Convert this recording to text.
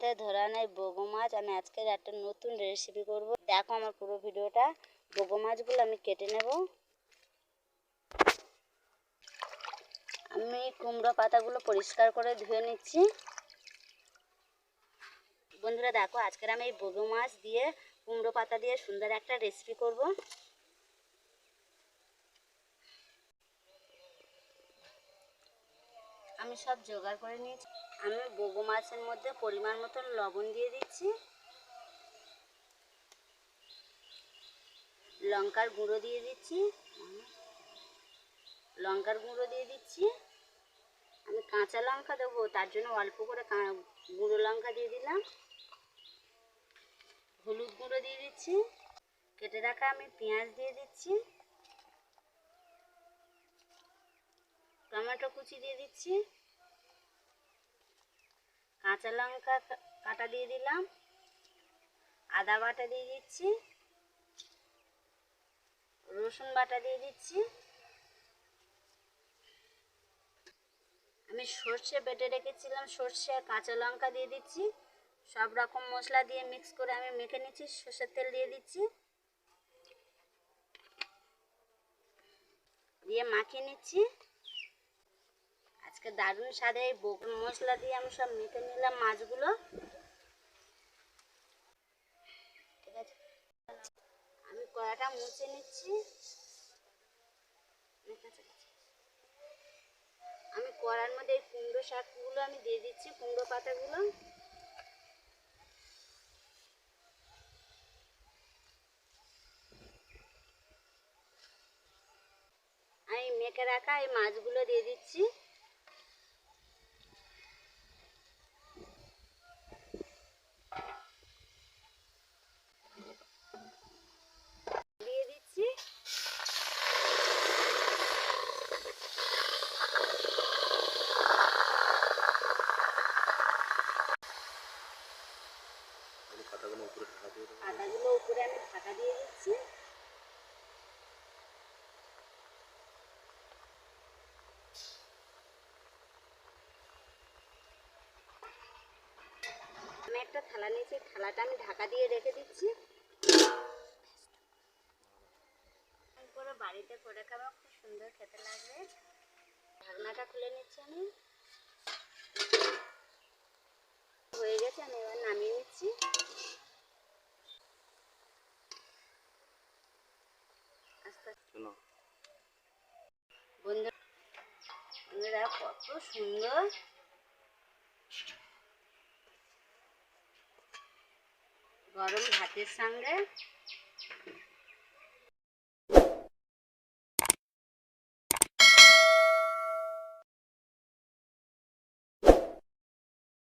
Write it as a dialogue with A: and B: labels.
A: আমাদের ধরা নেই বগো মাছ। আমি আজকের একটা নতুন রেসিপি করব। দেখো আমার পুরো ভিডিওটা। বগো মাছগুলো আমি কেটে নেব। আমি কুমড়ো পাতাগুলো পরিষ্কার করে ধুয়ে নিচ্ছি। বন্ধুরা দেখো, আজকের আমি এই বগো মাছ দিয়ে কুমড়ো পাতা দিয়ে সুন্দর একটা রেসিপি করব। আমি সব জোগাড় করে নিয়েছি। আমি বগো মাছের মধ্যে পরিমাণ মতো লবণ দিয়ে দিচ্ছি, লঙ্কার গুঁড়ো দিয়ে দিচ্ছি, আমি কাঁচা লঙ্কা দেবো, তার জন্য অল্প করে গুঁড়ো লঙ্কা দিয়ে দিলাম। হলুদ গুঁড়ো দিয়ে দিচ্ছি, কেটে রাখা আমি পেঁয়াজ দিয়ে দিচ্ছি, টমেটো কুচি দিয়ে দিচ্ছি, কাঁচা লঙ্কা কাটা দিয়ে দিলাম, আদা বাটা দিয়ে দিচ্ছি, রসুন বাটা দিয়ে দিচ্ছি। আমি সর্ষে বেটে রেখেছিলাম, সর্ষে আর কাঁচা লঙ্কা দিয়ে দিচ্ছি। সব রকম মশলা দিয়ে মিক্স করে আমি মেখে নিচ্ছি। সর্ষের তেল দিয়ে দিচ্ছি, দিয়ে মাখিয়ে নিচ্ছি। আজকে দারুণ স্বাদে এই বগো মশলা দিয়ে আমি সব মেখে নিলাম মাছগুলো। ঠিক আছে, আমি কড়াটা মুছে নিচ্ছি। আমি কড়ার মধ্যে এই কুমড়ো শাকগুলো আমি দিয়ে দিচ্ছি, কুমড়ো পাতাগুলো। আমি মেখে রাখা এই মাছগুলো দিয়ে দিচ্ছি। দিয়ে দিচ্ছি, পাতাগুলো উপরে আমি ঢাকা দিয়ে দিচ্ছি। আমি একটা থালা নিয়েছি, থালাটা আমি ঢাকা দিয়ে রেখে দিচ্ছি। করে বাড়িতে করে খাবো, খুব সুন্দর খেতে লাগবে। ঢাকনাটা খুলে নিচ্ছি আমি। হয়ে গেছে, আমি এবার নামিয়ে নিচ্ছি। বন্ধুরা কত সুন্দর গরম ভাতের সঙ্গে